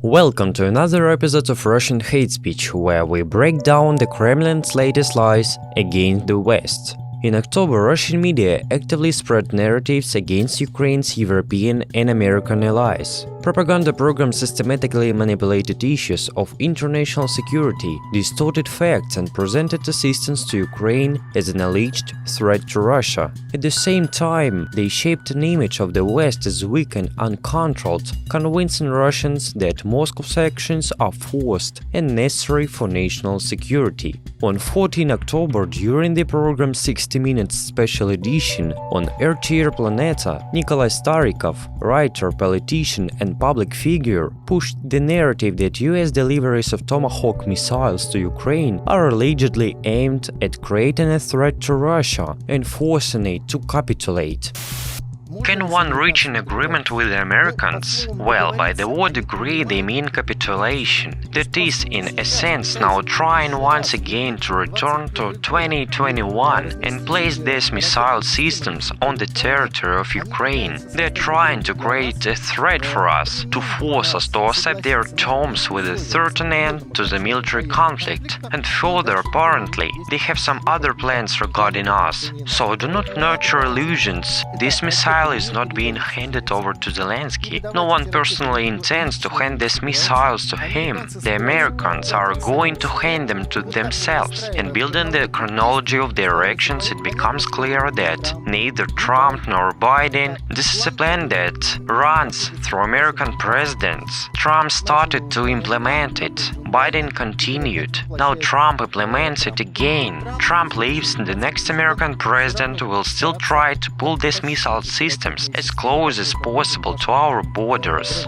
Welcome to another episode of Russian Hate Speech, where we break down the Kremlin's latest lies against the West. In October, Russian media actively spread narratives against Ukraine's European and American allies. Propaganda programs systematically manipulated issues of international security, distorted facts, and presented assistance to Ukraine as an alleged threat to Russia. At the same time, they shaped an image of the West as weak and uncontrolled, convincing Russians that Moscow's actions are forced and necessary for national security. On 14 October, during the program's 60 Minutes special edition on RTR Planeta, Nikolai Starikov, writer, politician, and public figure, pushed the narrative that US deliveries of Tomahawk missiles to Ukraine are allegedly aimed at creating a threat to Russia and forcing it to capitulate. Can one reach an agreement with the Americans? Well, by the word agree they mean capitulation. That is, in a sense, now trying once again to return to 2021 and place these missile systems on the territory of Ukraine. They're trying to create a threat for us, to force us to accept their terms with a certain end to the military conflict. And further, apparently, they have some other plans regarding us. So do not nurture illusions. This missile is not being handed over to Zelensky. No one personally intends to hand these missiles to him. The Americans are going to hand them to themselves. And building the chronology of their actions, it becomes clear that neither Trump nor Biden. This is a plan that runs through American presidents. Trump started to implement it. Biden continued. Now Trump implements it again. Trump leaves and the next American president will still try to pull these missile systems as close as possible to our borders.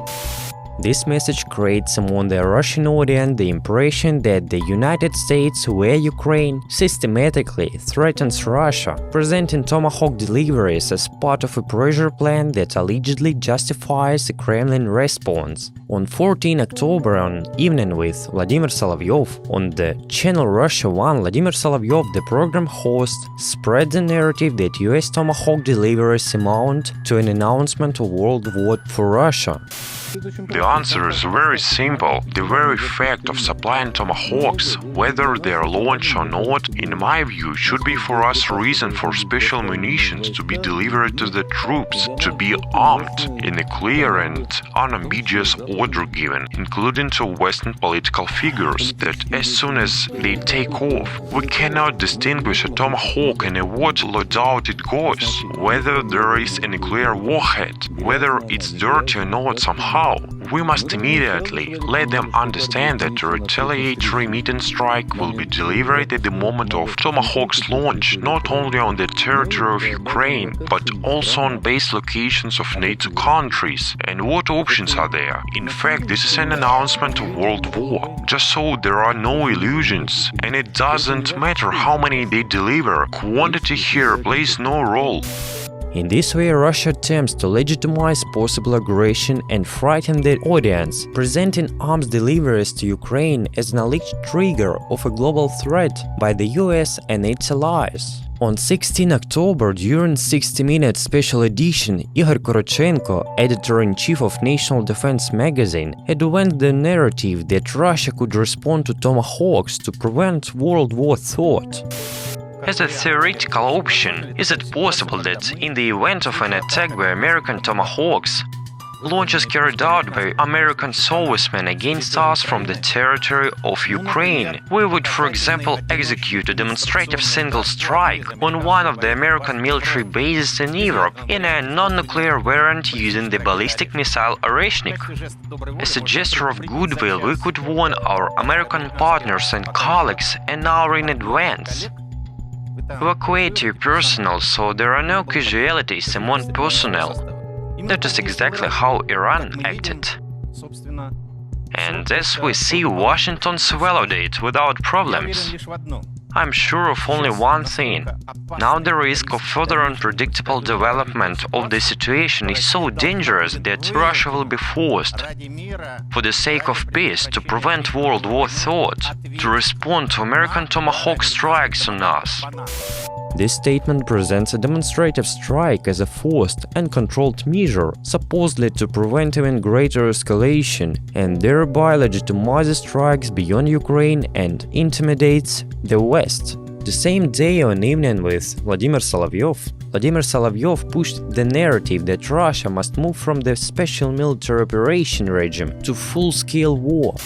This message creates among the Russian audience the impression that the United States, where Ukraine, systematically threatens Russia, presenting Tomahawk deliveries as part of a pressure plan that allegedly justifies the Kremlin response. On 14 October, on Evening with Vladimir Solovyov, on the channel Russia 1, Vladimir Solovyov, the program host, spread the narrative that US Tomahawk deliveries amount to an announcement of World War for Russia. The answer is very simple. The very fact of supplying Tomahawks, whether they are launched or not, in my view, should be for us a reason for special munitions to be delivered to the troops, to be armed, in a clear and unambiguous order given, including to Western political figures, that as soon as they take off, we cannot distinguish a Tomahawk and a what loadout it goes, whether there is a nuclear warhead, whether it's dirty or not somehow. We must immediately let them understand that a retaliatory meat strike will be delivered at the moment of Tomahawk's launch, not only on the territory of Ukraine, but also on base locations of NATO countries. And what options are there? In fact, this is an announcement of World War, just so there are no illusions. And it doesn't matter how many they deliver, quantity here plays no role. In this way, Russia attempts to legitimize possible aggression and frighten the audience, presenting arms deliveries to Ukraine as an alleged trigger of a global threat by the US and its allies. On 16 October, during 60 Minutes special edition, Igor Korotchenko, editor-in-chief of National Defense magazine, advanced the narrative that Russia could respond to Tomahawks to prevent World War thought. As a theoretical option, is it possible that, in the event of an attack by American Tomahawks, launches carried out by American servicemen against us from the territory of Ukraine, we would, for example, execute a demonstrative single strike on one of the American military bases in Europe in a non-nuclear variant using the ballistic missile Oreshnik? As a gesture of goodwill, we could warn our American partners and colleagues an hour in advance. Evacuate your personnel so there are no casualties among personnel. That is exactly how Iran acted. And as we see, Washington swallowed it without problems. I'm sure of only one thing. Now the risk of further unpredictable development of the situation is so dangerous that Russia will be forced, for the sake of peace, to prevent World War thought, to respond to American Tomahawk strikes on us. This statement presents a demonstrative strike as a forced and controlled measure, supposedly to prevent even greater escalation, and thereby legitimizes strikes beyond Ukraine and intimidates the West. The same day on Evening with Vladimir Solovyov pushed the narrative that Russia must move from the special military operation regime to full-scale war.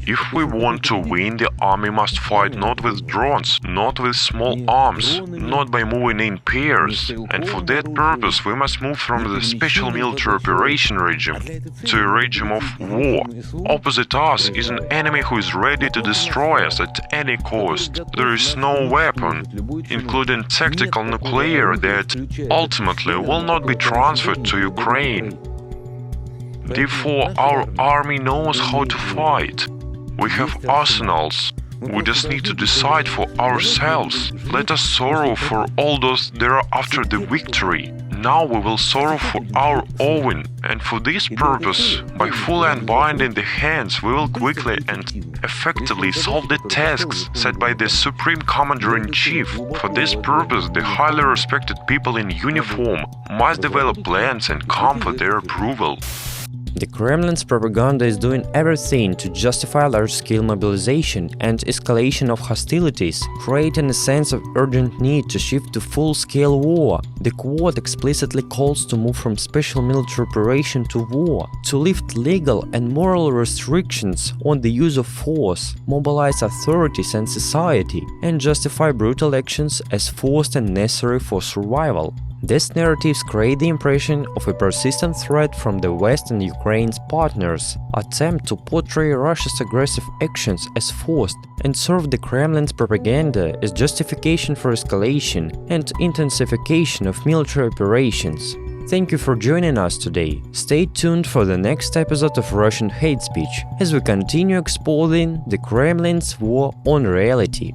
If we want to win, the army must fight not with drones, not with small arms, not by moving in pairs. And for that purpose, we must move from the special military operation regime to a regime of war. Opposite us is an enemy who is ready to destroy us at any cost. There is no weapon, including tactical nuclear, that ultimately will not be transferred to Ukraine. Therefore, our army knows how to fight. We have arsenals. We just need to decide for ourselves. Let us sorrow for all those that are after the victory. Now we will sorrow for our own, and for this purpose, by fully unbinding the hands, we will quickly and effectively solve the tasks set by the Supreme Commander-in-Chief. For this purpose, the highly respected people in uniform must develop plans and come for their approval. The Kremlin's propaganda is doing everything to justify large-scale mobilization and escalation of hostilities, creating a sense of urgent need to shift to full-scale war. The quote explicitly calls to move from special military operation to war, to lift legal and moral restrictions on the use of force, mobilize authorities and society, and justify brutal actions as forced and necessary for survival. These narratives create the impression of a persistent threat from the West and Ukraine's partners, attempt to portray Russia's aggressive actions as forced, and serve the Kremlin's propaganda as justification for escalation and intensification of military operations. Thank you for joining us today. Stay tuned for the next episode of Russian Hate Speech as we continue exposing the Kremlin's war on reality.